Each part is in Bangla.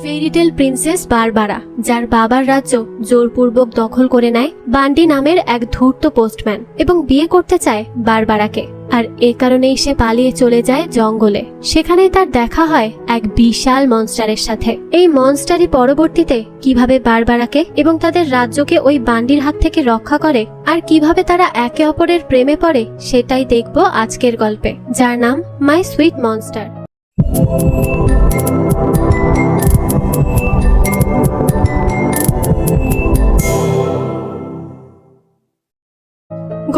ফেরিটেল প্রিন্সেস বারবারা, যার বাবার রাজ্য জোরপূর্বক দখল করে নেয় বান্ডি নামের এক ধূর্ত পোস্টম্যান এবং বিয়ে করতে চায় বারবারাকে। আর এ কারণেই সে পালিয়ে চলে যায় জঙ্গলে। সেখানেই তার দেখা হয় এক বিশাল মনস্টারের সাথে। এই মনস্টারই পরবর্তীতে কিভাবে বারবারাকে এবং তাদের রাজ্যকে ওই বান্ডির হাত থেকে রক্ষা করে আর কিভাবে তারা একে অপরের প্রেমে পড়ে সেটাই দেখব আজকের গল্পে, যার নাম মাই সুইট মনস্টার।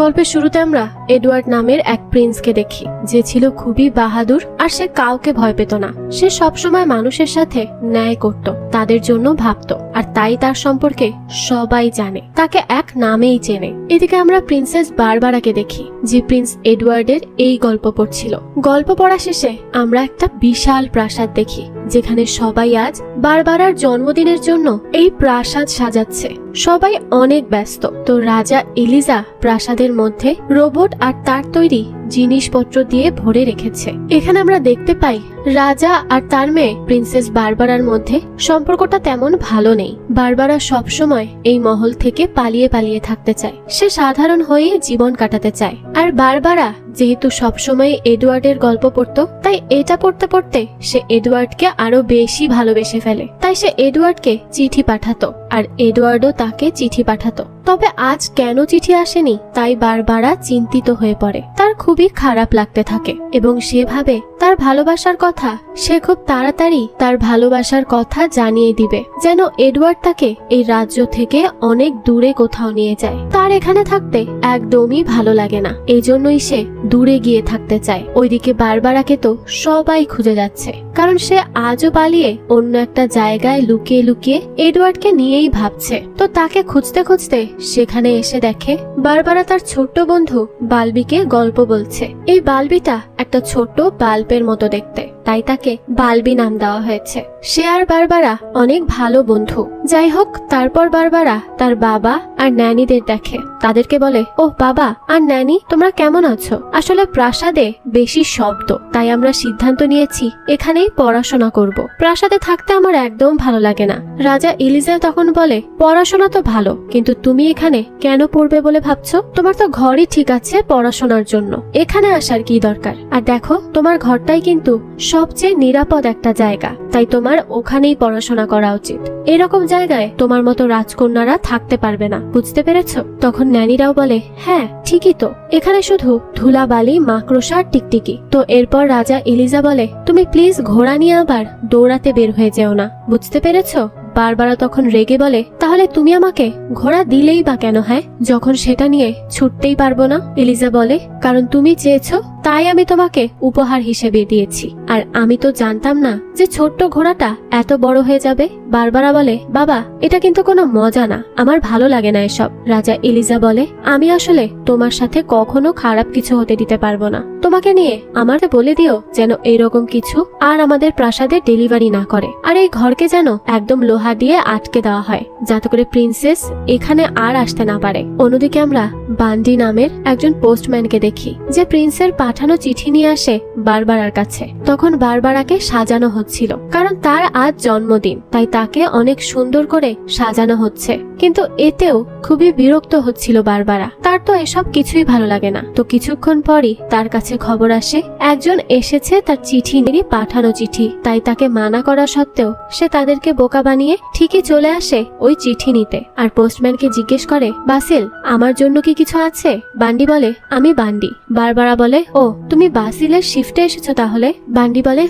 গল্পের শুরুতে আমরা এডওয়ার্ড নামের এক প্রিন্সকে দেখি, যে ছিল খুবই বাহাদুর আর সে কাউকে ভয় পেত না। সে সবসময় মানুষের সাথে ন্যায় করত, তাদের জন্য ভাবত, আর তাই তার সম্পর্কে সবাই জানে, তাকে এক নামেই চেনে। এদিকে আমরা প্রিন্সেস বারবারাকে দেখি, যে প্রিন্স এডওয়ার্ডের এই গল্প পড়ছিল। গল্প পড়া শেষে আমরা একটা বিশাল প্রাসাদ দেখি, যেখানে সবাই আজ বারবারার জন্মদিনের জন্য এই প্রাসাদ সাজাচ্ছে। সবাই অনেক ব্যস্ত। তো রাজা এলিজা প্রাসাদের মধ্যে রোবট আর তার তৈরি জিনিসপত্র দিয়ে ভরে রেখেছে। এখানে আমরা দেখতে পাই রাজা আর তার মেয়ে প্রিন্সেস বারবারার মধ্যে সম্পর্কটা তেমন ভালো নেই। বারবারা সবসময় এই মহল থেকে পালিয়ে পালিয়ে থাকতে চায়, সে সাধারণ হয়ে জীবন কাটাতে চায়। আর বারবারা যেহেতু সবসময় এডওয়ার্ডের গল্প পড়তো, তাই এটা পড়তে পড়তে সে এডওয়ার্ডকে আরো বেশি ভালোবেসে ফেলে। তাই সে এডওয়ার্ডকে চিঠি পাঠাতো, আর এডওয়ার্ডও তাকে চিঠি পাঠাতো। তবে আজ কেন চিঠি আসেনি তাই বারবারা চিন্তিত হয়ে পড়ে। তার খুবই খারাপ লাগতে থাকে এবং সে ভাবে তার ভালোবাসার কথা সে খুব তাড়াতাড়ি তার ভালোবাসার কথা জানিয়ে দিবে, যেন এডওয়ার্ড তাকে এই রাজ্য থেকে অনেক দূরে কোথাও নিয়ে যায়। তার এখানে থাকতে একদমই ভালো লাগে না, এই জন্যই সে দূরে গিয়ে থাকতে চায়। ওইদিকে বারবারাকে তো সবাই খুঁজে যাচ্ছে, কারণ সে আজও পালিয়ে অন্য একটা জায়গায় লুকিয়ে লুকিয়ে এডওয়ার্ডকে নিয়েই ভাবছে। তো তাকে খুঁজতে খুঁজতে সেখানে এসে দেখে বারবারা তার ছোট্ট বন্ধু বালবিকে গল্প বলছে। এই বালবিটা একটা ছোট্ট বাল্বের মতো দেখতে, তাই তাকে বালবি নাম দেওয়া হয়েছে। সে আর বারবারা অনেক ভালো বন্ধু। যাই হোক, তারপর বারবারা তার বাবা আর ন্যানিদের দেখে, তাদেরকে বলে, ও বাবা আর ন্যানি, তোমরা কেমন আছো? আসলে প্রাসাদে বেশি শব্দ, তাই আমরা সিদ্ধান্ত নিয়েছি এখানেই পড়াশোনা করব। প্রাসাদে থাকতে আমার একদম ভালো লাগে না। রাজা এলিজা তখন বলে, পড়াশোনা তো ভালো, কিন্তু তুমি এখানে কেন পড়বে বলে ভাবছো? তোমার তো ঘরই ঠিক আছে পড়াশোনার জন্য, এখানে আসার কি দরকার? আর দেখো, তোমার ঘরটাই কিন্তু সবচেয়ে নিরাপদ একটা জায়গা, তাই তোমার ওখানেই পড়াশোনা করা উচিত। এরকম জায়গায় তোমার মতো রাজকন্যারা থাকতে পারবে না, বুঝতে পেরেছো? তখন ন্যানিরাও বলে, হ্যাঁ ঠিকই তো, এখানে শুধু ধুলাবালি, মাকড়সা আর টিকটিকি। তো এরপর রাজা এলিজা বলে, তুমি প্লিজ ঘোড়া নিয়ে আবার দৌড়াতে বের হয়ে যেও না, বুঝতে পেরেছো? বারবারা তখন রেগে বলে, তাহলে তুমি আমাকে ঘোড়া দিলেই বা কেন, হ্যাঁ, যখন সেটা নিয়ে ছুটতেই পারবো না? এলিজা বলে, কারণ তুমি চেয়েছো তাই আমি তোমাকে উপহার হিসেবে দিয়েছি, আর আমি তো জানতাম না যে ছোট্ট ঘোড়াটা এত বড় হয়ে যাবে। বারবারা বলে, বাবা এটা কিন্তু কোনো মজা না, আমার ভালো লাগে না এসব। রাজা এলিজা বলে, আমি আসলে তোমার সাথে কখনো খারাপ কিছু হতে দিতে পারবো না, তোমাকে নিয়ে আমাকে বলে দিও যেন এরকম কিছু আর আমাদের প্রাসাদে ডেলিভারি না করে, আর এই ঘরকে যেন একদম লোহা দিয়ে আটকে দেওয়া হয়, যাতে করে প্রিন্সেস এখানে আর আসতে না পারে। অন্যদিকে আমরা বান্ডি নামের একজন পোস্টম্যানকে দেখি, যে প্রিন্সের পাঠানো চিঠি নিয়ে আসে বারবারার কাছে। তখন বারবারাকে সাজানো হচ্ছিল, কারণ তার আজ জন্মদিন, তাই তাকে অনেক সুন্দর করে সাজানো হচ্ছে। কিন্তু এতেও খুবই বিরক্ত হচ্ছিল বারবারা, তার তো এসব কিছুই ভালো লাগে না। তো কিছুক্ষণ পরই তার কাছে খবর আসে একজন এসেছে তার চিঠি নিয়ে পাঠানো চিঠি, তাই তাকে মানা করা সত্ত্বেও সে তাদেরকে বোকা বানিয়ে ঠিকই চলে আসে ওই চিঠি নিতে। আর পোস্টম্যানকে জিজ্ঞেস করে, বাসিল আমার জন্য কি কিছু আছে? বান্ডি বলে, আমি বান্ডি। বারবারা বলে, ও তুমি বাসিলের শিফটে এসেছো তাহলে? বান্ডি বলে,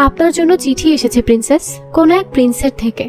আপনার জন্য চিঠি এসেছে প্রিন্সেস, কোন এক প্রিন্সের থেকে,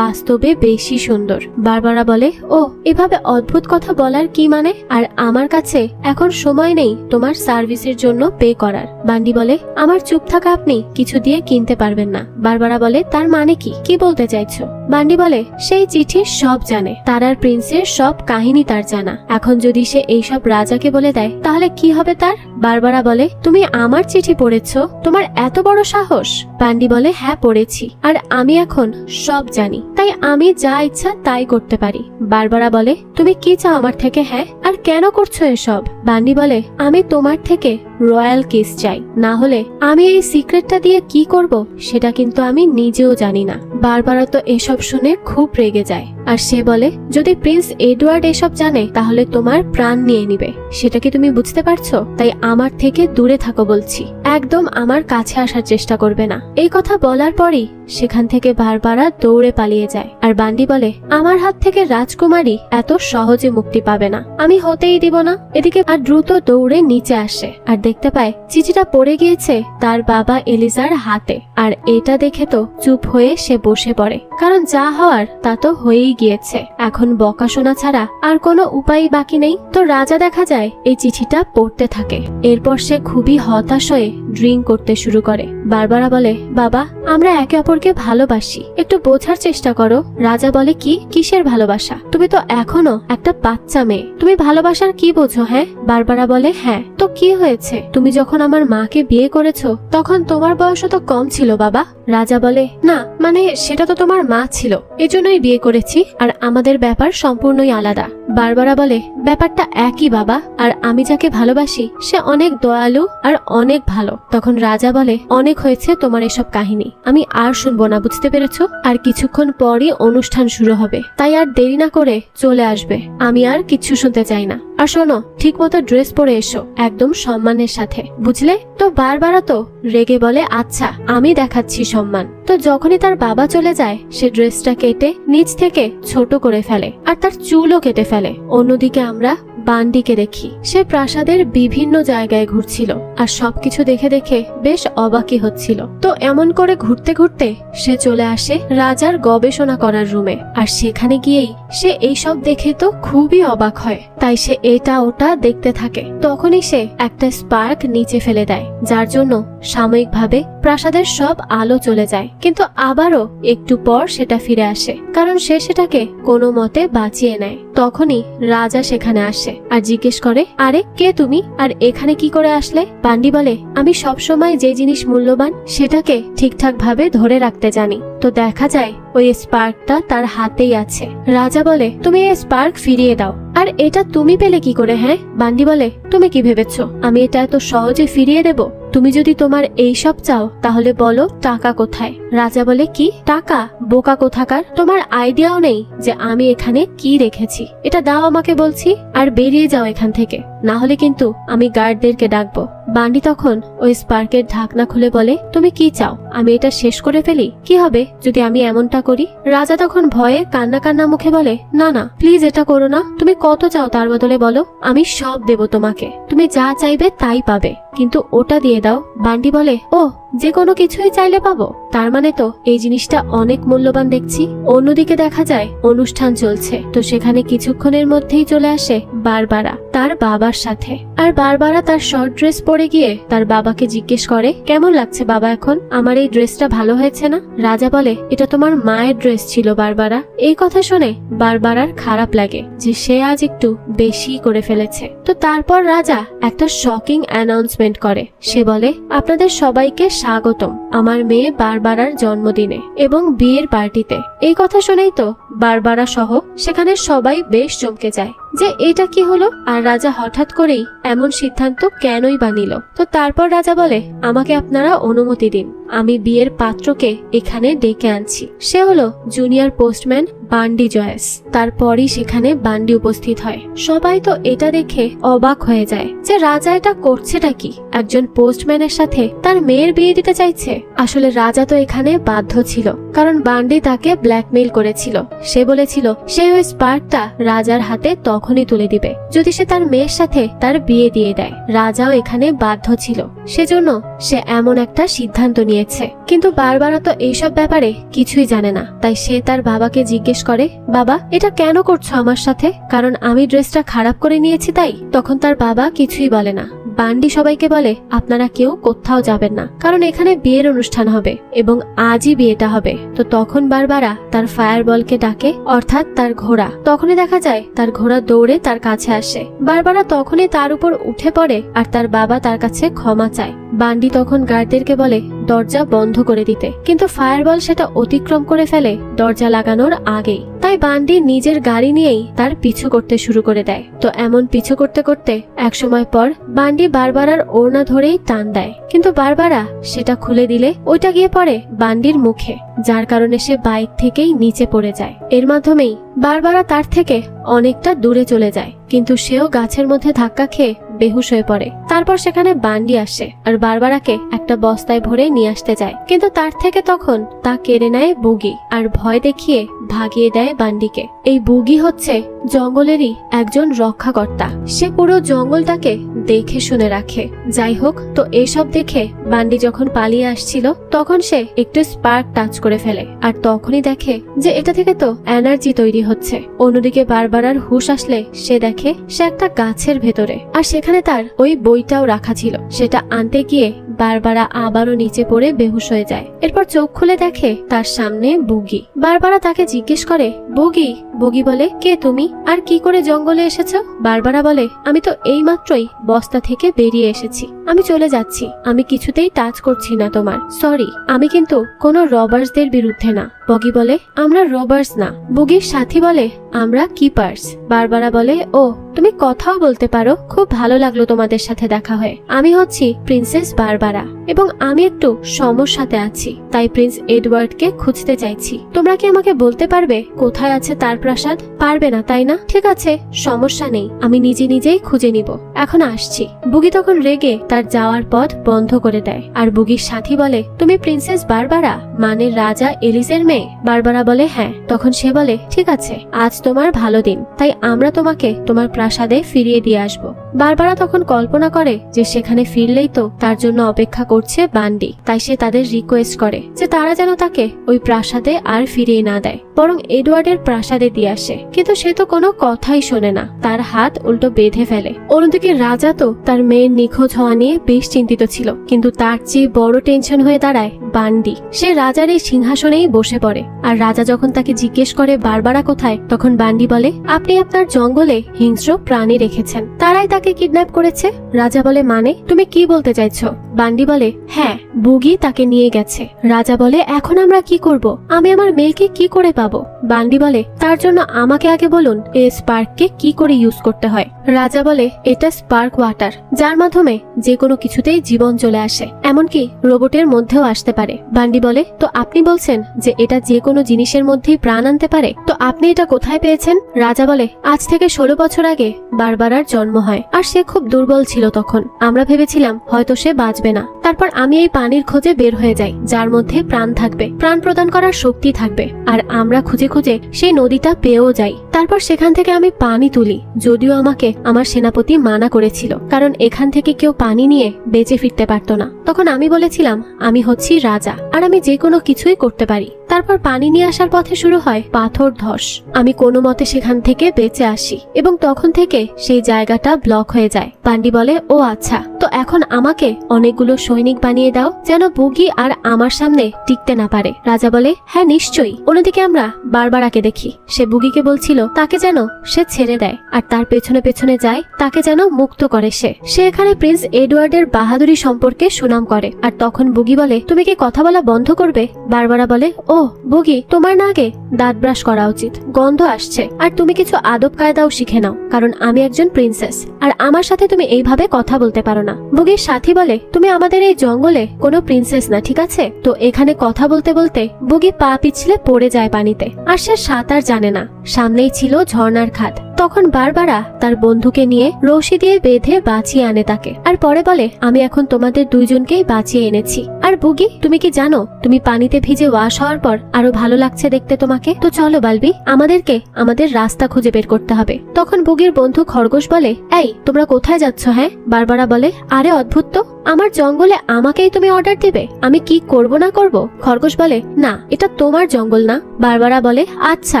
বাস্তবে বেশি সুন্দর। বারবারা বলে, ও এভাবে অদ্ভুত কথা বলার কি মানে? আর আমার কাছে এখন সময় নেই তোমার সার্ভিসের জন্য পে করার। বান্ডি বলে, আমার চুপ থাকা আপনি কিছু দিয়ে কিনতে পারবেন না। বারবারা বলে, তার মানে কি বলতে চাইছো? বান্ডি বলে, সেই চিঠি সব জানে, তার আর প্রিন্সের সব কাহিনী তার জানা। এখন যদি সে এইসব রাজাকে বলে দেয় তাহলে কি হবে তার? বারবারা বলে, তুমি আমার চিঠি পড়েছো? তোমার এত বড় সাহস? বান্ডি বলে, হ্যাঁ পড়েছি, আর আমি এখন সব জানি, তাই আমি যা ইচ্ছা তাই করতে পারি। বারবারা বলে, তুমি কি চাও আমার থেকে? হ্যাঁ, আর কেন করছো এসব? বান্ডি বলে, আমি তোমার থেকে রয়্যাল কিস চাই, না হলে আমি এই সিক্রেটটা দিয়ে কি করব সেটা কিন্তু আমি নিজেও জানি না। বারবারা তো এসব শুনে খুব রেগে যায়, আর সে বলে, যদি প্রিন্স এডওয়ার্ড এসব জানে তাহলে তোমার প্রাণ নিয়ে নিবে, সেটা কি তুমি বুঝতে পারছো? তাই আমার থেকে দূরে থাকো বলছি, একদম আমার কাছে আসার চেষ্টা করবে না। এই কথা বলার পরই সেখান থেকে বারবারা দৌড়ে পালিয়ে যায়। আর বান্ডি বলে, আমার হাত থেকে রাজকুমারী এত সহজে মুক্তি পাবে না, আমি হতেই দিব না। এদিকে আর দ্রুত দৌড়ে নিচে আসে আর দেখতে পায় চিঠিটা পড়ে গিয়েছে তার বাবা এলিজার হাতে। আর এটা দেখে তো চুপ হয়ে সে বসে পড়ে, কারণ যা হওয়ার তা তো হয়েই গিয়েছে, এখন বকাশোনা ছাড়া আর কোনো উপায় বাকি নেই। তো রাজা দেখা যায় এই চিঠিটা পড়তে থাকে। এরপর সে খুবই হতাশ হয়ে ড্রিঙ্ক করতে শুরু করে। বারবারা বলে, বাবা আমরা একে অপরকে ভালোবাসি, একটু বোঝার চেষ্টা করো। রাজা বলে, কি কিসের ভালোবাসা? তুমি তো এখনো একটা বাচ্চা মেয়ে, তুমি ভালোবাসার কি বোঝো? হ্যাঁ। বারবারা বলে, হ্যাঁ তো কি হয়েছে? তুমি যখন আমার মাকে বিয়ে করেছো তখন তোমার বয়সও তো কম ছিল বাবা। রাজা বলে, না মানে সেটা তো তোমার মা ছিল, এজন্যই বিয়ে করেছি, আর আমাদের ব্যাপার সম্পূর্ণই আলাদা। বারবারা বলে, ব্যাপারটা একই বাবা, আর আমি যাকে ভালোবাসি সে অনেক দয়ালু আর অনেক ভালো। তখন রাজা বলে, অনেক হয়েছে তোমার এসব কাহিনী, আমি আর শুনবো না, বুঝতে পেরেছো? আর কিছুক্ষণ পরই অনুষ্ঠান শুরু হবে, তাই আর দেরি না করে চলে আসবে, আমি আর কিচ্ছু শুনতে চাই না। আর শোনো, ঠিক মতো ড্রেস পরে এসো, একদম সম্মানের সাথে, বুঝলে? তো বারবারা তো রেগে বলে, আচ্ছা আমি দেখাচ্ছি সম্মান। তো যখনই তার বাবা চলে যায় সে ড্রেসটা কেটে নিচ থেকে ছোট করে ফেলে আর তার চুলও কেটে ফেলে। অন্যদিকে আমরা বান্ডিকে দেখি, সে প্রাসাদের বিভিন্ন জায়গায় ঘুরছিল আর সবকিছু দেখে দেখে বেশ অবাকই হচ্ছিল। তো এমন করে ঘুরতে ঘুরতে সে চলে আসে রাজার গবেষণা করার রুমে, আর সেখানে গিয়েই সে এইসব দেখে তো খুবই অবাক হয়, তাই সে এটা ওটা দেখতে থাকে। তখনই সে একটা স্পার্ক নিচে ফেলে দেয়, যার জন্য সাময়িকভাবে প্রাসাদের সব আলো চলে যায়, কিন্তু আবারও একটু পর সেটা ফিরে আসে, কারণ সে সেটাকে কোনো মতে বাঁচিয়ে নেয়। তখনই রাজা সেখানে আসে আর জিজ্ঞেস করে, আরে কে তুমি, আর এখানে কি করে আসলে? বান্ডি বলে, আমি সবসময় যে জিনিস মূল্যবান সেটাকে ঠিকঠাক ভাবে ধরে রাখতে জানি। তো দেখা যায় ওই স্পার্কটা তার হাতেই আছে। রাজা বলে, তুমি এই স্পার্ক ফিরিয়ে দাও। আর এটা তুমি পেলে কি করে? হ্যাঁ। বান্ডি বলে, তুমি কি ভেবেছো আমি এটা এত সহজে ফিরিয়ে দেব? তুমি যদি তোমার এইসব চাও তাহলে বলো টাকা কোথায়? রাজা বলে, কি টাকা? বোকা কোথাকার, তোমার আইডিয়াও নেই যে আমি এখানে কি রেখেছি। এটা দাও আমাকে বলছি, আর বেরিয়ে যাও এখান থেকে, না হলে কিন্তু আমি গার্ডদেরকে ডাকবো। বান্ডি তখন ওই স্পার্কের ঢাকনা খুলে বলে, তুমি কি চাও আমি এটা শেষ করে ফেলি? কি হবে যদি আমি এমনটা করি? রাজা তখন ভয়ে কান্না কান্না মুখে বলে, না না প্লিজ এটা করো না, তুমি কত চাও তার বদলে বলো, আমি সব দেব তোমাকে, তুমি যা চাইবে তাই পাবে, কিন্তু ওটা দিয়ে দাও। বান্ডি বলে, ও যে কোনো কিছুই চাইলে পাবো? তার মানে তো এই জিনিসটা অনেক মূল্যবান দেখছি। অন্যদিকে দেখা যায় অনুষ্ঠান চলছে, তো সেখানে কিছুক্ষণের মধ্যেই চলে আসে বারবারা তার বাবার সাথে। আর বারবারা তার শর্ট ড্রেস পরে গিয়ে তার বাবাকে জিজ্ঞেস করে, কেমন লাগছে বাবা এখন? আমার এই ড্রেসটা ভালো হয়েছে না? রাজা বলে, এটা তোমার মায়ের ড্রেস ছিল বারবারা। এই কথা শুনে বারবারার খারাপ লাগে যে সে আজ একটু বেশি করে ফেলেছে। তো তারপর রাজা একটা শকিং অ্যানাউন্সমেন্ট করে, সে বলে, আপনাদের সবাইকে স্বাগতম আমার মেয়ে বারবারার জন্মদিনে এবং বিয়ের পার্টিতে। এই কথা শুনেই তো বারবারা সহ সেখানে সবাই বেশ চমকে যায় যে এটা কি হলো, আর রাজা হঠাৎ করেই এমন সিদ্ধান্ত কেনই বা নিল। তো তারপর রাজা বলে, আমাকে আপনারা অনুমতি দিন, আমি বিয়ের পাত্রকে এখানে ডেকে আনছি। সে হলো জুনিয়র পোস্টম্যান বান্ডি জয়েস। তারপরই সেখানে বান্ডি উপস্থিত হয়। সবাই তো এটা দেখে অবাক হয়ে যায় যে রাজা এটা করছেটা কি, একজন পোস্টম্যানের সাথে তার মেয়ের বিয়ে দিতে চাইছে। আসলে রাজা তো এখানে বাধ্য ছিল, কারণ বান্ডি তাকে ব্ল্যাকমেইল করেছিল। সে বলেছিল সে ওই স্পার্কটা রাজার হাতে তখনই তুলে দিবে যদি সে তার মেয়ের সাথে তার বিয়ে দিয়ে দেয়। রাজাও এখানে বাধ্য ছিল, সেজন্য সে এমন একটা সিদ্ধান্ত নিয়েছে। কিন্তু বারবারা তো এইসব ব্যাপারে কিছুই জানে না, তাই সে তার বাবাকে জিজ্ঞেস করে, বাবা এটা কেন করছো আমার সাথে? কারণ আমি ড্রেসটা খারাপ করে নিয়েছি তাই? তখন তার বাবা কিছুই বলে না, বান্ডি সবাইকে বলে আপনারা কেউ কোথাও যাবেন না, কারণ এখানে বিয়ের অনুষ্ঠান হবে এবং আজই বিয়েটা হবে। তো তখন বারবারা তার ফায়ারবলকে ডাকে, অর্থাৎ তার ঘোড়া। তখনই দেখা যায় তার ঘোড়া দৌড়ে তার কাছে আসে। বারবারা তখনই তার উপর উঠে পড়ে আর তার বাবা তার কাছে ক্ষমা চায়। বান্ডি তখন গার্ডদেরকে বলে দরজা বন্ধ করে দিতে, কিন্তু ফায়ারবল সেটা অতিক্রম করে ফেলে দরজা লাগানোর আগেই। তাই বান্ডি নিজের গাড়ি নিয়েই তার পিছু করতে শুরু করে দেয়। তো এমন পিছু করতে করতে এক সময় পর বান্ডি বারবারার ওড়না ধরেই টান দেয়, কিন্তু বারবারা সেটা খুলে দিলে ওইটা গিয়ে পড়ে বান্ডির মুখে, যার কারণে সে বাইক থেকেই নিচে পড়ে যায়। এর মাধ্যমেই বারবারা তার থেকে অনেকটা দূরে চলে যায়, কিন্তু সেও গাছের মধ্যে ধাক্কা খেয়ে বেহুশ হয়ে পড়ে। তারপর সেখানে বান্ডি আসে আর বারবারাকে একটা বস্তায় ভরে নিয়ে আসতে যায়, কিন্তু তার থেকে তখন তা কেড়ে নেয় বুগি আর ভয় দেখিয়ে ভাগিয়ে দেয় বান্ডিকে। এই বুগি হচ্ছে জঙ্গলেরই একজন রক্ষাকর্তা। সে পুরো জঙ্গলটাকে দেখে শুনে রাখে। যাই হোক, তো এসব দেখে বান্ডি যখন পালিয়ে আসছিল তখন সে একটু স্পার্ক টাচ করে ফেলে আর তখনই দেখে যে এটা থেকে তো এনার্জি তৈরি হচ্ছে। অন্যদিকে বারবারার হুঁশ আসলে সে দেখে সে একটা গাছের ভেতরে, আর সেখানে তার ওই বইটাও রাখা ছিল। সেটা আনতে গিয়ে বারবারা আবারও নিচে পড়ে বেহুশ হয়ে যায়। এরপর চোখ খুলে দেখে তার সামনে বুগি। বারবারা তাকে জিজ্ঞেস করে বুগি। বুগি বলে কে তুমি, আর কি করে জঙ্গলে এসেছো? বারবারা বলে আমি তো এইমাত্রই বস্তা থেকে বেরিয়ে এসেছি, আমি চলে যাচ্ছি, আমি কিছুতেই টাচ করছি না তোমার, সরি। আমি কিন্তু কোনো রবার্সদের বিরুদ্ধে না। বগি বলে আমরা রবার্স না। বুগির সাথী বলে আমরা কিপার্স। বারবারা বলে ও তুমি কথাও বলতে পারো, খুব ভালো লাগলো তোমাদের সাথে দেখা হয়ে। আমি হচ্ছি প্রিন্সেস বারবারা এবং আমি একটু সমস্যাতে আছি, তাই প্রিন্স এডওয়ার্ডকে খুঁজতে চাইছি। তোমরা কি আমাকে বলতে পারবে কোথায় আছে তার প্রাসাদ? পারবে না তাই না? ঠিক আছে, সমস্যা নেই, আমি নিজে নিজেই খুঁজে নিব, এখন আসছি। বুগি তখন রেগে তার যাওয়ার পথ বন্ধ করে দেয় আর বুগির সাথী বলে তুমি প্রিন্সেস বারবারা, মানে রাজা এলিসের মেয়ে? বারবারা বলে হ্যাঁ। তখন সে বলে ঠিক আছে, আজ তোমার ভালো দিন, তাই আমরা তোমাকে তোমার প্রাসাদে ফিরিয়ে দিয়ে আসবো। বারবারা তখন কল্পনা করে যে সেখানে ফিরলেই তো তার জন্য অপেক্ষা করছে বান্ডি, তাই সে তাদের রিকোয়েস্ট করে যে তারা যেন তাকে ওই প্রাসাদে আর ফিরিয়ে না দেয়, বরং এডওয়ার্ডের প্রাসাদে দিয়ে আসে। কিন্তু সে তো কোনো কথাই শোনে না, তার হাত উল্টো বেঁধে ফেলে। অন্যদিকে রাজা তো তার মেয়ের নিখোঁজ হওয়া নিয়ে বেশ চিন্তিত ছিল, কিন্তু তার চেয়ে বড় টেনশন হয়ে দাঁড়ায় বান্ডি। সে রাজার এই সিংহাসনেই বসে পড়ে, আর রাজা যখন তাকে জিজ্ঞেস করে বারবারা কোথায়, তখন বান্ডি বলে আপনি আপনার জঙ্গলে হিংস্র প্রাণী রেখেছেন, তারাই তাকে কিডন্যাপ করেছে। রাজা বলে মানে তুমি কি বলতে চাইছো? বান্ডি বলে হ্যাঁ, বুগি তাকে নিয়ে গেছে। রাজা বলে এখন আমরা কি করব? আমি আমার মেয়েকে কি করে পাবো? বান্ডি বলে তার জন্য আমাকে আগে বলুন এই স্পার্ককে কি করে ইউজ করতে হয়। রাজা বলে এটা স্পার্ক ওয়াটার, যার মাধ্যমে যে কোনো কিছুতেই জীবন চলে আসে, এমনকি রোবটের মধ্যেও আসতে পারে। বান্ডি বলে তো আপনি বলছেন যে এটা যে কোনো জিনিসের মধ্যেই প্রাণ আনতে পারে, তো আপনি এটা কোথায় পেয়েছেন? রাজা বলে আজ থেকে 16 বছর আগে বারবারার জন্ম হয়, আর সে খুব দুর্বল ছিল তখন। আমরা ভেবেছিলাম হয়তো সে বাঁচবে না। তারপর আমি এই পানির খোঁজে বের হয়ে যাই, যার মধ্যে প্রাণ থাকবে, প্রাণ প্রদান করার শক্তি থাকবে, আর আমরা খুঁজে খুঁজে সেই নদীটা পেয়েও যাই। তারপর সেখান থেকে আমি পানি তুলি, যদিও আমাকে আমার সেনাপতি মানা করেছিল, কারণ এখান থেকে কেউ পানি নিয়ে বেঁচে ফিরতে পারতো না। তখন আমি বলেছিলাম আমি হচ্ছি রাজা আর আমি যে কোনো কিছুই করতে পারি। তারপর পানি নিয়ে আসার পথে শুরু হয় পাথর ধস। আমি কোনো মতে সেখান থেকে বেঁচে আসি এবং তখন থেকে সেই জায়গাটা ব্লক হয়ে যায়। বান্ডি বলে ও আচ্ছা, তো এখন আমাকে অনেকগুলো সৈনিক বানিয়ে দাও যেন বুগি আর আমার সামনে টিকতে না পারে। রাজা বলে হ্যাঁ নিশ্চয়ই। অন্যদিকে আমরা বারবারাকে দেখি, সে বুগিকে বলছিল তাকে যেন সে ছেড়ে দেয় আর তার পেছনে পেছনে যায়, তাকে যেন মুক্ত করে। সে এখানে প্রিন্স এডওয়ার্ডের বাহাদুরি সম্পর্কে সুনাম করে। আর তখন বুগি বলে তুমি কি কথা বলা বন্ধ করবে? বারবারা বলে ও বুগি, তোমার না আগে দাঁত ব্রাশ করা উচিত, গন্ধ আসছে, আর তুমি কিছু আদব কায়দাও শিখে নাও, কারণ আমি একজন প্রিন্সেস আর আমার সাথে তুমি এইভাবে কথা বলতে পারো না। বুগির সাথী বলে তুমি আমাদের এই জঙ্গলে কোনো প্রিন্সেস না, ঠিক আছে? তো এখানে কথা বলতে বলতে বুগি পা পিছলে পড়ে যায় পানিতে, আর সে সাঁতার জানে না। সামনেই ছিল ঝর্ণার খাদ। তখন বারবারা তার বন্ধুকে নিয়ে রশি দিয়ে বেঁধে বাঁচিয়ে আনে তাকে, আর পরে বলে আমি এখন তোমাদের দুইজনকেই বাঁচিয়ে এনেছি আর বুগি, তুমি কি জানো তুমি পানিতে ভিজে ওয়াশ হওয়ার পর আরো ভালো লাগছে দেখতে তোমাকে? তো চলো বালবি, আমাদেরকে আমাদের রাস্তা খুঁজে বের করতে হবে। তখন বুগির বন্ধু খরগোশ বলে, এই তোমরা কোথায় যাচ্ছ? হ্যাঁ? বারবারা বলে, আরে অদ্ভুত তো, আমার জঙ্গলে আমাকেই তুমি অর্ডার দিবে? আমি কি করব না করব? খরগোশ বলে, না এটা তোমার জঙ্গল না। বারবারা বলে, আচ্ছা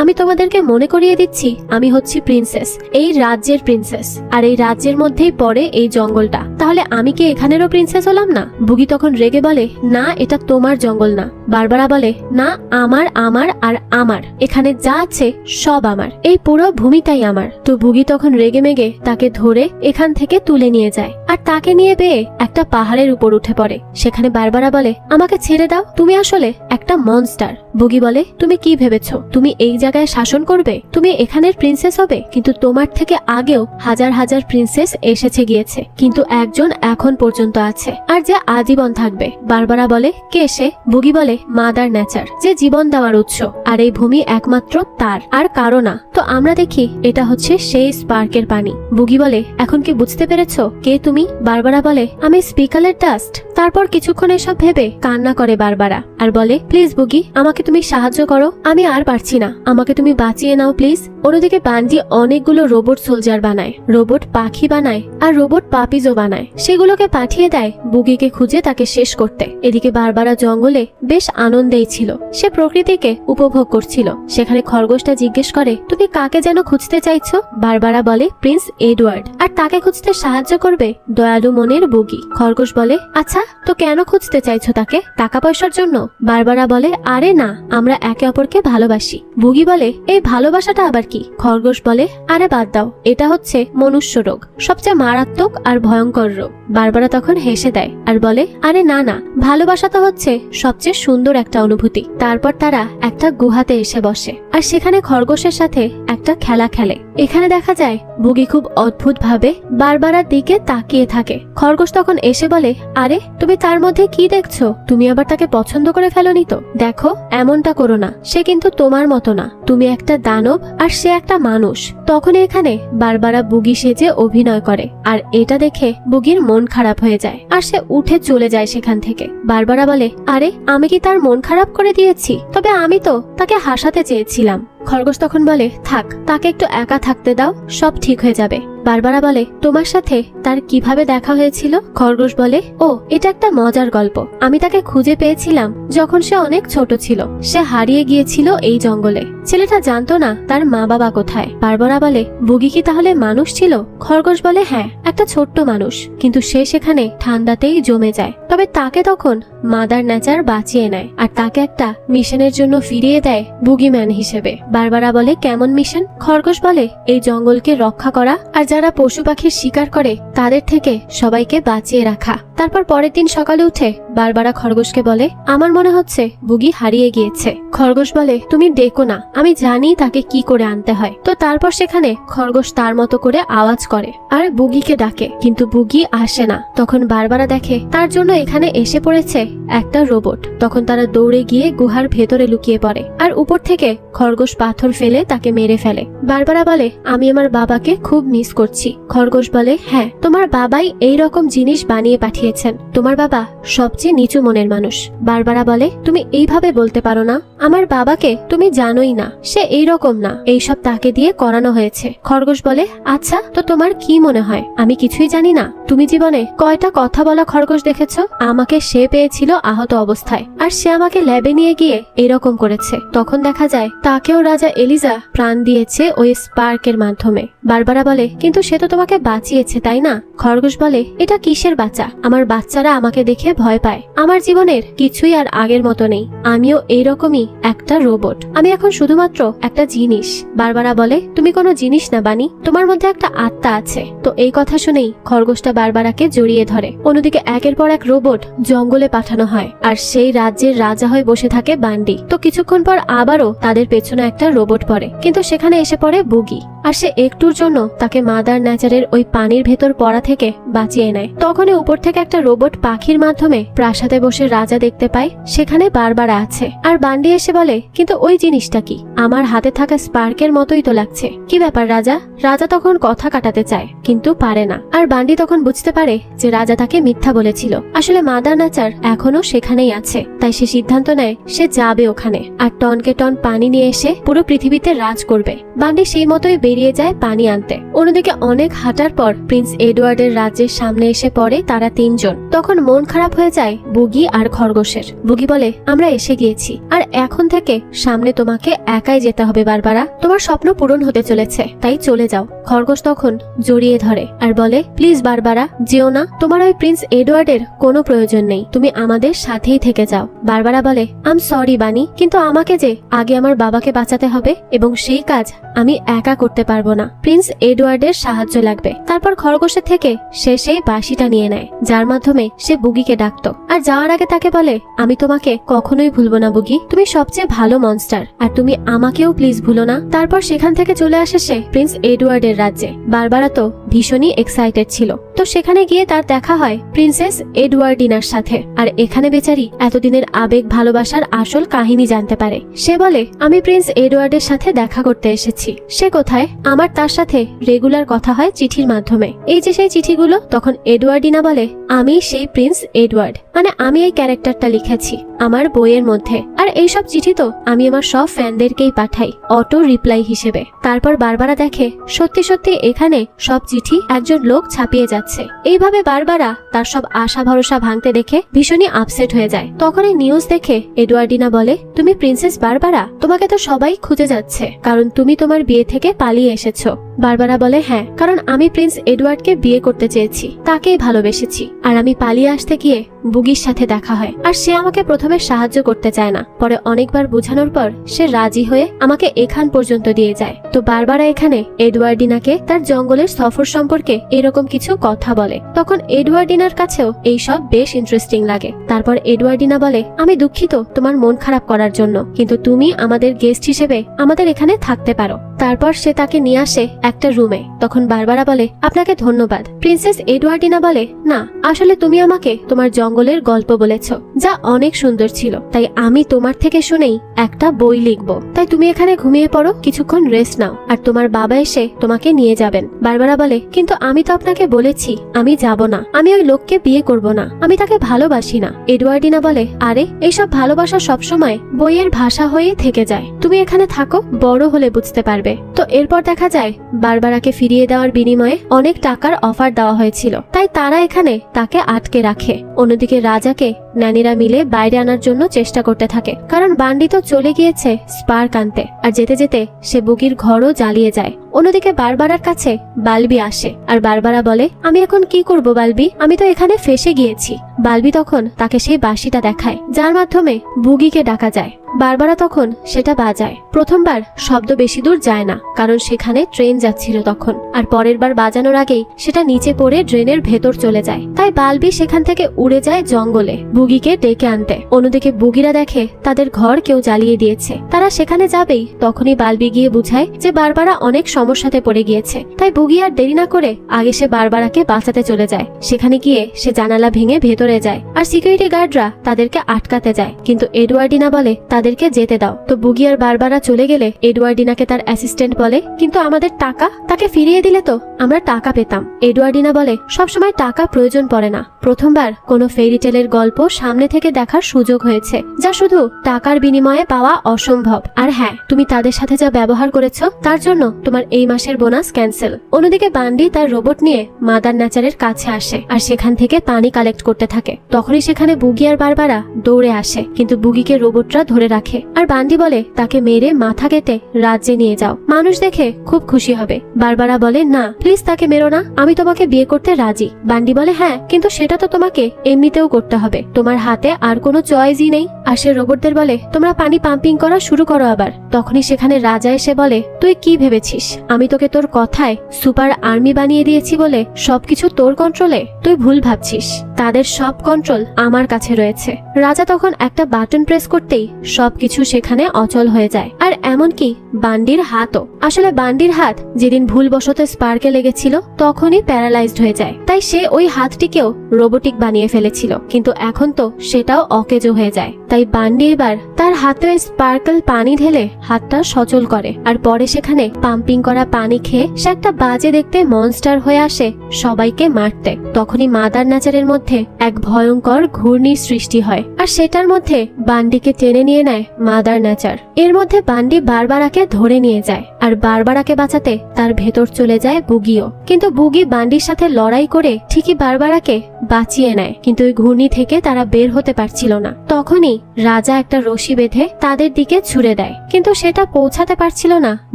আমি তোমাদেরকে মনে করিয়ে দিচ্ছি, আমি হচ্ছি প্রিন্সেস, এই রাজ্যের প্রিন্সেস, আর এই রাজ্যের মধ্যেই পড়ে এই জঙ্গলটা। তাহলে আমি কি এখানেরও প্রিন্সেস হলাম না? বুগি তখন রেগে বলে, না এটা তোমার জঙ্গল না। বারবারা বলে, না আমার আমার আর আমার, এখানে যা আছে সব আমার, এই পুরো ভূমিটাই আমার। তো বুগি তখন রেগে মেগে তাকে ধরে এখান থেকে তুলে নিয়ে যায়, আর তাকে নিয়ে পেয়ে একটা পাহাড়ের উপর উঠে পড়ে। সেখানে বারবারা বলে, আমাকে ছেড়ে দাও, তুমি আসলে একটা মনস্টার। বুগি বলে, তুমি কি ভেবেছো তুমি এই জায়গায় শাসন করবে? তুমি এখানের প্রিন্সেস হবে? কিন্তু তোমার থেকে আগেও হাজার হাজার প্রিন্সেস এসেছে গিয়েছে, কিন্তু একজন এখন পর্যন্ত আছে, আর যে আজীবন থাকবে। বারবারা বলে, কে সে? বুগি বলে, মাদার নেচার, যে জীবন দেওয়ার উৎস, আর এই ভূমি একমাত্র তার, আর কারো না। তো আমরা দেখি এটা হচ্ছে সেই স্পার্কের পানি। বুগি বলে, এখন কি বুঝতে পেরেছো কে তুমি? বারবারা বলে, আমি স্পিকালের ডাস্ট। তারপর কিছুক্ষণ এসব ভেবে কান্না করে বারবারা, আর বলে, প্লিজ বুগি আমাকে তুমি সাহায্য করো, আমি আর পারছি না, আমাকে তুমি বাঁচিয়ে নাও প্লিজ। অন্যদিকে বান্ডি অনেকগুলো রোবট সোলজার বানায়, রোবট পাখি বানায়, আর রোবট পাপিজও বানায়, সেগুলোকে পাঠিয়ে দেয় বুগিকে খুঁজে তাকে শেষ করতে। এদিকে বারবারা জঙ্গলে বেশ আনন্দেই ছিল, সে প্রকৃতিকে উপভোগ করছিল। সেখানে খরগোশটা জিজ্ঞেস করে, তুমি কাকে যেন খুঁজতে চাইছো? বারবারা বলে, প্রিন্স এডওয়ার্ড, আর তাকে খুঁজতে সাহায্য করবে দয়ালু মনের বুগি। খরগোশ বলে, আচ্ছা তো কেন খুঁজতে চাইছো তাকে? টাকা পয়সার জন্য? বারবারা বলে, আরে না, আমরা একে অপরকে ভালোবাসি। বুগি বলে, এই ভালোবাসাটা আবার কি? খরগোশ বলে, আরে বাদ দাও, এটা হচ্ছে মনুষ্য রোগ, সবচেয়ে মারাত্মক আর ভয়ঙ্কর রোগ। বারবারা তখন হেসে দেয় আর বলে, আরে না না, ভালোবাসা তো হচ্ছে সবচেয়ে সুন্দর একটা অনুভূতি। তারপর তারা একটা গুহাতে এসে বসে, আর সেখানে খরগোশের সাথে একটা খেলা খেলে। এখানে দেখা যায় বুগি খুব অদ্ভুত ভাবে বারবারার দিকে তাকিয়ে থাকে। খরগোশ তখন এসে বলে, আরে তুমি তার মধ্যে কি দেখছো? তুমি আবার তাকে পছন্দ করে ফেলোনি তো? দেখো এমনটা করো না, সে কিন্তু তোমার মতো না, তুমি একটা দানব আর সে একটা মানুষ। তখন এখানে বারবারা বুগি সেজে অভিনয় করে, আর এটা দেখে বুগির মন খারাপ হয়ে যায়, আর সে উঠে চলে যায় সেখান থেকে। বারবারা বলে, আরে আমি কি তার মন খারাপ করে দিয়েছি? তবে আমি তো তাকে হাসাতে চেয়েছিলাম। খরগোশ তখন বলে, থাক, তাকে একটু একা থাকতে দাও, সব ঠিক হয়ে যাবে। বারবারা বলে, তোমার সাথে তার কিভাবে দেখা হয়েছিল? খরগোশ বলে, ও এটা একটা মজার গল্প, আমি তাকে খুঁজে পেয়েছিলাম যখন সে অনেক ছোট ছিল, সে হারিয়ে গিয়েছিল এই জঙ্গলে, ছেলেটা জানতো না তার মা বাবা কোথায়। বারবারা বলে, বুগি কি তাহলে মানুষ ছিল? খরগোশ বলে, হ্যাঁ, একটা ছোট্ট মানুষ, কিন্তু সে সেখানে ঠান্ডাতেই জমে যায়। তবে তাকে তখন মাদার নেচার বাঁচিয়ে নেয়, আর তাকে একটা মিশনের জন্য ফিরিয়ে দেয় বুগিম্যান হিসেবে। বারবারা বলে, কেমন মিশন? খরগোশ বলে, এই জঙ্গলকে রক্ষা করা, আর যারা পশু পাখির শিকার করে তাদের থেকে সবাইকে বাঁচিয়ে রাখা। তারপর পরের দিন সকালে উঠে বারবারা খরগোশকে বলে, আমার মনে হচ্ছে বুগি হারিয়ে গিয়েছে। খরগোশ বলে, তুমি ডেকো না, আমি জানি তাকে কি করে আনতে হয়। তো তারপর সেখানে খরগোশ তার মতো করে আওয়াজ করে আর বুগিকে ডাকে, কিন্তু বুগি আসে না। তখন বারবারা দেখে তার জন্য এখানে এসে পড়েছে একটা রোবট। তখন তারা দৌড়ে গিয়ে গুহার ভেতরে লুকিয়ে পড়ে, আর উপর থেকে খরগোশ পাথর ফেলে তাকে মেরে ফেলে। বারবারা বলে, আমি আমার বাবাকে খুব মিস করছি। খরগোশ বলে, হ্যাঁ, তোমার বাবাই এই রকম জিনিস বানিয়ে পাঠিয়েছেন, তোমার বাবা সবচেয়ে নিচু মনের মানুষ। বারবারা বলে, তুমি এইভাবে বলতে পারো না, আমার বাবাকে তুমি জানোই না, সে এইরকম না, এইসব তাকে দিয়ে করানো হয়েছে। খরগোশ বলে, আচ্ছা তো তোমার কি মনে হয় আমি কিছুই জানি না? তুমি জীবনে কয়টা কথা বলা খরগোশ দেখেছো? আমাকে সে পেয়েছিল আহত অবস্থায়, আর সে আমাকে ল্যাবে নিয়ে গিয়ে এরকম করেছে। তখন দেখা যায় তাকেও রাজা এলিজা প্রাণ দিয়েছে ওই স্পার্কের মাধ্যমে। বারবারা বলে, কিন্তু সে তো তোমাকে বাঁচিয়েছে তাই না? খরগোশ বলে, এটা কিসের বাঁচা? আমার বাচ্চারা আমাকে দেখে ভয় পায়, আমার জীবনের কিছুই আর আগের মতো নেই, আমিও এইরকমই একটা রোবট, আমি এখন শুধুমাত্র একটা জিনিস। বারবারা বলে, তুমি কোনো জিনিস না বানি, তোমার মধ্যে একটা আত্মা আছে। তো এই কথা শুনেই খরগোশটা বারবারাকে জড়িয়ে ধরে। অন্যদিকে একের পর এক রোবট জঙ্গলে পাঠানো হয়, আর সেই রাজ্যের রাজা হয়ে বসে থাকে বান্ডি। তো কিছুক্ষণ পর আবারও তাদের পেছনে একটা রোবট পড়ে, কিন্তু সেখানে এসে পড়ে বুগি। আর সে একটুর জন্য তাকে মাদার নেচারের ওই পানির ভেতর পড়া থেকে বাঁচিয়ে নেয়। তখনই উপর থেকে একটা রোবট পাখির মাধ্যমে প্রাসাদে বসে রাজা দেখতে পায় সেখানে বারবারা আছে। আর বান্ডি এসে বলে, কিন্তু ওই জিনিসটা কি? আমার হাতে থাকা স্পার্কের মতোই তো লাগছে, কি ব্যাপার রাজা? রাজা তখন কথা কাটাতে চায় কিন্তু পারে না। আর বান্ডি তখন বুঝতে পারে যে রাজা তাকে মিথ্যা বলেছিল, আসলে মাদার নেচার এখনো সেখানেই আছে। তাই সে সিদ্ধান্ত নেয় সে যাবে ওখানে আর টনকে টন পানি নিয়ে এসে পুরো পৃথিবীতে রাজ করবে। বান্ডি সেই মতোই বেরিয়ে যায় পানি আনতে। অন্যদিকে অনেক হাঁটার পর প্রিন্স এডওয়ার্ডের রাজ্যের সামনে এসে পড়ে তারা তিনজন। তখন মন খারাপ হয়ে যায় বুগি আর খরগোশের। বুগি বলে, আমরা এসে গিয়েছি আর এখন থেকে সামনে তোমাকে একাই যেতে হবে বারবারা, তোমার স্বপ্ন পূরণ হতে চলেছে, তাই চলে যাও। খরগোশ তখন জড়িয়ে ধরে আর বলে, প্লিজ বারবারা যেও না, তোমার ওই প্রিন্স এডওয়ার্ডের কোনো প্রয়োজন নেই, তুমি আমাদের সাথেই থেকে যাও। বারবারা বলে, আম সরি বানি, কিন্তু আমাকে যে আগে আমার বাবাকে বাঁচাতে হবে এবং সেই কাজ আমি একা করতে পারবো না, প্রিন্স এডওয়ার্ডের সাহায্য লাগবে। তারপর খরগোশের থেকে সে সেই বাঁশিটা নিয়ে নেয় যার মাধ্যমে সে বুগিকে ডাকতো। আর যাওয়ার আগে তাকে বলে, আমি তোমাকে কখনোই ভুলবো না বুগি, তুমি সবচেয়ে ভালো মনস্টার, আর তুমি আমাকেও প্লিজ ভুলো না। তারপর সেখান থেকে চলে আসে সে প্রিন্স এডওয়ার্ডের রাজ্যে। বারবারা তো ভীষণই এক্সাইটেড ছিল। তো সেখানে গিয়ে তার দেখা হয় প্রিন্সেস এডওয়ার্ডিনার সাথে। আর এখানে বেচারি এতদিনের আবেগ ভালোবাসার আসল কাহিনী জানতে পারে। সে বলে, আমি প্রিন্স এডওয়ার্ডের সাথে দেখা করতে এসেছি। সে কোথায়? আমার তার সাথে রেগুলার কথা হয় চিঠির মাধ্যমে। এই যে সেই চিঠিগুলো। তখন এডওয়ার্ডিনা বলে, আমি সেই প্রিন্স এডওয়ার্ড, মানে আমি এই ক্যারেক্টারটা লিখেছি আমার বইয়ের মধ্যে, আর এইসব চিঠি তো আমি আমার সব ফ্যানদেরকেই পাঠাই অটো রিপ্লাই হিসেবে। তারপর বারবারা দেখে সত্যি সত্যি এখানে সব চিঠি একজন লোক ছাপিয়ে যাচ্ছে। এইভাবে বারবারা তার সব আশা ভরসা ভাঙতে দেখে ভীষণই আপসেট হয়ে যায়। তখন এই নিউজ দেখে এডওয়ার্ডিনা বলে, তুমি প্রিন্সেস বারবারা, তোমাকে তো সবাই খুঁজে যাচ্ছে কারণ তুমি তোমার বিয়ে থেকে পালিয়ে এসেছো। বারবারা বলে, হ্যাঁ, কারণ আমি প্রিন্স এডওয়ার্ডকে বিয়ে করতে চেয়েছি, তাকেই ভালোবেসেছি, আর আমি পালিয়ে আসতে গিয়ে বুগির সাথে দেখা হয়। আর সে আমাকে প্রথমে সাহায্য করতে চায় না, পরে অনেকবার বোঝানোর পর সে রাজি হয়ে আমাকে এখান পর্যন্ত দিয়ে যায়। তো বারবারা এখানে এডওয়ার্ডিনাকে তার জঙ্গলের সফর সম্পর্কে এরকম কিছু কথা বলে। তখন এডওয়ার্ডিনার কাছেও এইসব বেশ ইন্টারেস্টিং লাগে। তারপর এডওয়ার্ডিনা বলে, আমি দুঃখিত তোমার মন খারাপ করার জন্য, কিন্তু তুমি আমাদের গেস্ট হিসেবে আমাদের এখানে থাকতে পারো। তারপর সে তাকে নিয়ে আসে একটা রুমে। তখন বারবারা বলে, আপনাকে ধন্যবাদ। প্রিন্সেস এডওয়ার্ডিনা বলে, না, আসলে তুমি আমাকে তোমার জঙ্গলের গল্প বলেছো যা অনেক সুন্দর ছিল, তাই আমি তোমার থেকে শুনেই একটা বই লিখবো। তাই তুমি এখানে ঘুমিয়ে পড়ো, কিছুক্ষণ রেস্ট নাও, আর তোমার বাবা এসে তোমাকে নিয়ে যাবেন। বারবারা বলে, কিন্তু আমি তো আপনাকে বলেছি আমি যাব না, আমি ওই লোককে বিয়ে করব না, আমি তাকে ভালোবাসি না। এডওয়ার্ডিনা বলে, আরে এইসব ভালোবাসা সবসময় বইয়ের ভাষা হয়েই থেকে যায়, তুমি এখানে থাকো, বড় হলে বুঝতে পারবে। তো এরপর দেখা যায় বারবারাকে ফিরিয়ে দেওয়ার বিনিময়ে অনেক টাকার অফার দেওয়া হয়েছিল, তাই তারা এখানে তাকে আটকে রাখে। অন্যদিকে রাজাকে ন্যানিরা মিলে বাইরে আনার জন্য চেষ্টা করতে থাকে, কারণ বান্ডি তো চলে গিয়েছে স্পার্ক আনতে, আর যেতে যেতে সে বুগির ঘরও জ্বালিয়ে যায়। অন্যদিকে বারবারার কাছে বালবি আসে আর বারবারা বলে, আমি এখন কি করব বালবি, আমি তো এখানে ফেসে গিয়েছি। বালবি তখন তাকে সেই বাঁশিটা দেখায় যার মাধ্যমে বুগিকে ডাকা যায়। বারবারা তখন সেটা বাজায়। প্রথমবার শব্দ বেশি দূর যায় না, কারণ সেখানে ট্রেন যাচ্ছিল তখন, আর পরের বার বাজানোর আগেই সেটা নিচে পড়ে ড্রেনের ভেতর চলে যায়। তাই বালবি সেখান থেকে উড়ে যায় জঙ্গলে বুগিকে ডেকে আনতে। অন্যদিকে বুগিরা দেখে তাদের ঘর কেউ জ্বালিয়ে দিয়েছে। তারা সেখানে যাবেই তখনই বালবি গিয়ে বুঝায় যে বারবারা অনেক সমস্যাতে পড়ে গিয়েছে। তাই বুগি আর দেরি না করে আগে সে বারবারাকে বাঁচাতে চলে যায়। সেখানে গিয়ে সে জানালা ভেঙে ভেতরে যায়, আর সিকিউরিটি গার্ডরা তাদেরকে আটকাতে যায়, কিন্তু এডওয়ার্ডিনা বলে তাদেরকে যেতে দাও। তো বুগি আর বারবারা চলে গেলে এডওয়ার্ডিনাকে তার অ্যাসিস্ট্যান্ট বলে, কিন্তু আমাদের টাকা, তাকে ফিরিয়ে দিলে তো আমরা টাকা পেতাম। এডওয়ার্ডিনা বলে, সবসময় টাকা প্রয়োজন পড়ে না, প্রথমবার কোনো ফেরিটেলের গল্প সামনে থেকে দেখার সুযোগ হয়েছে যা শুধু টাকার বিনিময়ে পাওয়া অসম্ভব। আর হ্যাঁ, তুমি তাদের সাথে যা ব্যবহার করেছো তার জন্য তোমার এই মাসের বোনাস ক্যান্সেল। অন্যদিকে বান্ডি তার রোবট নিয়ে মাদার নেচারের কাছে আসে আর সেখান থেকে পানি কালেক্ট করতে থাকে। তখনই সেখানে বুগি আর বারবারা দৌড়ে আসে, কিন্তু বুগিকে রোবটরা ধরে রাখে। আর বান্ডি বলে, তাকে মেরে মাথা কেটে রাজ্যে নিয়ে যাও, মানুষ দেখে খুব খুশি হবে। বারবারা বলে, না প্লিজ তাকে মেরো না, আমি তোমাকে বিয়ে করতে রাজি। বান্ডি বলে, হ্যাঁ, কিন্তু সেটা তো তোমাকে এমনিতেও করতে হবে, তোমার হাতে আর কোনো চয়েসই নেই। আর সে রোবটদের বলে, তোমরা পানি পাম্পিং করা শুরু করো আবার। তখনই সেখানে রাজা এসে বলে, তুই কি ভেবেছিস আমি তোকে তোর কথায় সুপার আর্মি বানিয়ে দিয়েছি বলে সবকিছু তোর কন্ট্রোলে? তুই ভুল ভাবছিস। তাদের সব কন্ট্রোল আমার কাছে রয়েছে। রাজা তখন একটা বাটন প্রেস করতেই সবকিছু সেখানে অচল হয়ে যায়, আর এমনকি বান্ডির হাতও। আসলে বান্ডির হাত যেদিন ভুলবশত স্পার্কে লেগেছিল তখনই প্যারালাইজড হয়ে যায়, তাই সে ওই হাতটিকেও রোবোটিক বানিয়ে ফেলেছিল, কিন্তু এখন তো সেটাও অকেজো হয়ে যায়। তাই বান্ডি এবার তার হাতে স্পার্কল পানি ঢেলে হাতটা সচল করে, আর পরে সেখানে পাম্পিং করা পানি খেয়ে সে একটা বাজে দেখতে মনস্টার হয়ে আসে সবাইকে মারতে। তখনই মাদার নেচারের মধ্যে এক ভয়ঙ্কর ঘূর্ণির সৃষ্টি হয়, আর সেটার মধ্যে বান্ডিকে টেনে নিয়ে নেয় মাদার নেচার। এর মধ্যে বান্ডি বারবারাকে ধরে নিয়ে যায়, আর বারবারাকে বাঁচাতে তার ভেতর চলে যায় বুগিও। কিন্তু বুগি বান্ডির সাথে লড়াই করে ঠিকই বারবারাকে বাঁচিয়ে নেয়, কিন্তু ওই ঘূর্ণি থেকে তারা বের হতে পারছিল না। তখনই রাজা একটা রশি বেঁধে তাদের দিকে ছুড়ে দেয়, কিন্তু সেটা পৌঁছাতে পারছিল না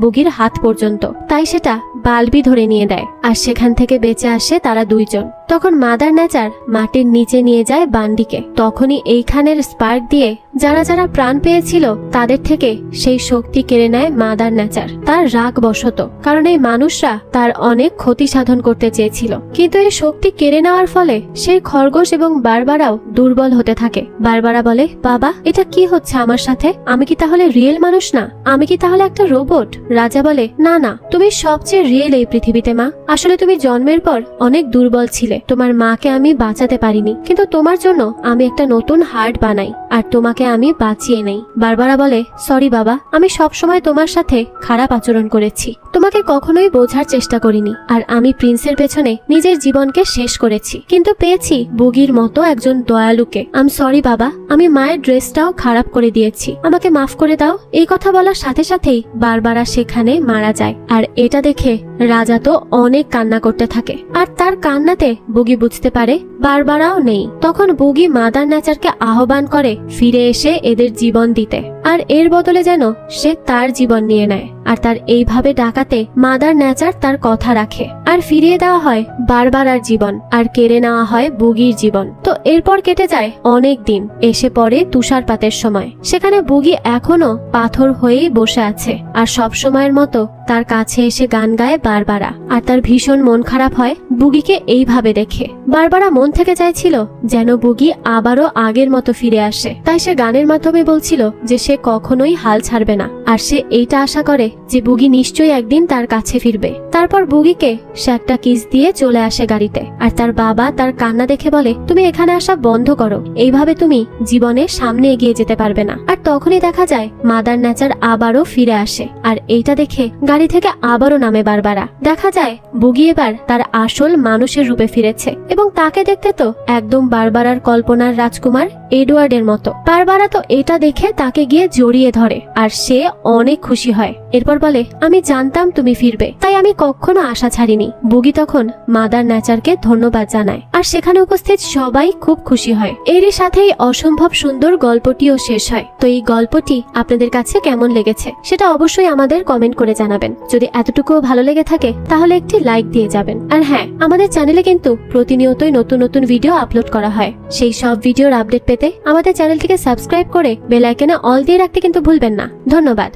বুগির হাত পর্যন্ত, তাই সেটা বালবি ধরে নিয়ে দেয়, আর সেখান থেকে বেঁচে আসে তারা দুইজন। তখন মাদার নেচার মাটির নিচে নিয়ে যায় বান্ডিকে। তখনই এইখানের স্পার্ক দিয়ে যারা যারা প্রাণ পেয়েছিল তাদের থেকে সেই শক্তি কেড়ে নেয় মাদার নেচার, তার রাগ বশত, কারণ এই মানুষরা তার অনেক ক্ষতি সাধন করতে চেয়েছিল। কিন্তু এই শক্তি কেড়ে নেওয়ার ফলে সেই খরগোশ এবং বারবারাও দুর্বল হতে থাকে। বারবারা বলে, বাবা এটা কি হচ্ছে আমার সাথে? আমি কি তাহলে রিয়েল মানুষ না? আমি কি তাহলে একটা রোবট? রাজা বলে, না না, তুমি সবচেয়ে রিয়েল এই পৃথিবীতে মা। আসলে তুমি জন্মের পর অনেক দুর্বল ছিলে, তোমার মাকে আমি বাঁচাতে পারিনি, কিন্তু তোমার জন্য আমি একটা নতুন হার্ট বানাই আর তোমাকে আমি বাঁচিয়ে নেই। বারবারা বলে, সরি বাবা, আমি সব সময় তোমার সাথে খারাপ আচরণ করেছি, তোমাকে কখনোই বোঝার চেষ্টা করিনি, আর আমি প্রিন্সের পেছনে নিজের জীবনকে শেষ করেছি, কিন্তু পেয়েছি বুগির মতো একজন দয়ালুকে। আম সরি বাবা, আমি মায়ের ড্রেসটাও খারাপ করে দিয়েছি, আমাকে মাফ করে দাও। এই কথা বলার সাথে সাথেই বারবারা সেখানে মারা যায়, আর এটা দেখে রাজা তো অনেক কান্না করতে থাকে, আর তার কান্নাতে বুগি বুঝতে পারে বারবারাও নেই। তখন বুগি মাদার নেচারকে আহ্বান করে ফিরে এসে এদের জীবন দিতে, আর এর বদলে যেন সে তার জীবন নিয়ে নেয়। আর তার এইভাবে ডাকাতে মাদার নেচার তার কথা রাখে, আর ফিরিয়ে দেওয়া হয় বারবারার জীবন, আর কেড়ে নেওয়া হয় বুগির জীবন। তো এরপর কেটে যায় অনেক দিন, এসে পড়ে তুষারপাতের সময়। সেখানে বুগি এখনো পাথর হয়েই বসে আছে, আর সব সময়ের মতো তার কাছে এসে গান গায় বারবারা, আর তার ভীষণ মন খারাপ হয় বুগিকে এইভাবে দেখে। বারবারা মন থেকে চাইছিল যেন বুগি আবারও আগের মতো ফিরে আসে, তাই সে গানের মাধ্যমে বলছিল যে সে কখনোই হাল ছাড়বে না, আর সে এইটা আশা করে যে বুগি নিশ্চয়ই একদিন তার কাছে ফিরবে। তারপর বুগিকে সে একটা কিস দিয়ে চলে আসে গাড়িতে, আর তার বাবা তার কান্না দেখে বলে, তুমি এখানে আসা বন্ধ করো, এইভাবে তুমি জীবনে সামনে এগিয়ে যেতে পারবে না। আর তখনই দেখা যায় মাদার নেচার আবারও ফিরে আসে, আর এইটা দেখে গাড়ি থেকে আবারও নামে বারবারা। দেখা যায় বুগি এবার তার আসল মানুষের রূপে ফিরেছে, এবং তাকে দেখতে তো একদম বারবারার কল্পনার রাজকুমার এডওয়ার্ডের মতো। বারবারা তো এটা দেখে তাকে গিয়ে জড়িয়ে ধরে, আর সে অনেক খুশি হয়। এরপর বলে, আমি জানতাম তুমি ফিরবে, তাই আমি কখনো আশা ছাড়িনি। বুগি তখন মাদার নেচারকে ধন্যবাদ জানায়, আর সেখানে উপস্থিত সবাই খুব খুশি হয়। এরই সাথেই অসম্ভব সুন্দর গল্পটিও শেষ হয়। তো এই গল্পটি আপনাদের কাছে কেমন লেগেছে সেটা অবশ্যই আমাদের কমেন্ট করে জানাবেন। যদি এতটুকুও ভালো লেগে থাকে তাহলে একটি লাইক দিয়ে যাবেন। আর হ্যাঁ, আমাদের চ্যানেলে কিন্তু প্রতিনিয়তই নতুন নতুন ভিডিও আপলোড করা হয়। সেই সব ভিডিওর আপডেট পেতে আমাদের চ্যানেলটিকে সাবস্ক্রাইব করে বেল আইকনে অল দিয়ে রাখতে কিন্তু ভুলবেন না। ধন্যবাদ।